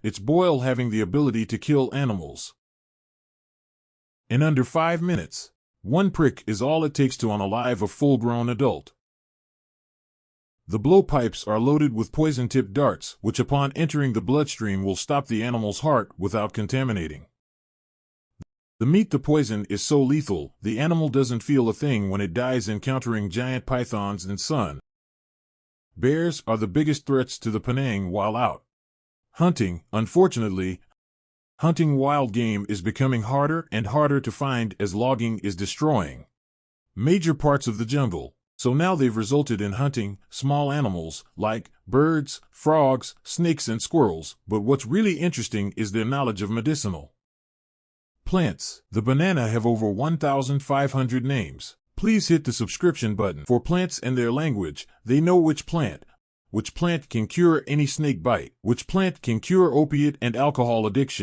its boil having the ability to kill animals in under 5 minutes. One prick is all it takes to unalive a full-grown adult. The blowpipes are loaded with poison-tipped darts, which upon entering the bloodstream will stop the animal's heart without contaminating. The meat the poison is so lethal, the animal doesn't feel a thing when it dies encountering giant pythons and sun. Bears are the biggest threats to the Penang while out hunting. Unfortunately, hunting wild game is becoming harder and harder to find as logging is destroying major parts of the jungle. So now they've resulted in hunting small animals like birds, frogs, snakes, and squirrels. But what's really interesting is their knowledge of medicinal plants. The banana have over 1,500 names. Please hit the subscription button for plants and their language. They know which plant can cure any snake bite, which plant can cure opiate and alcohol addiction.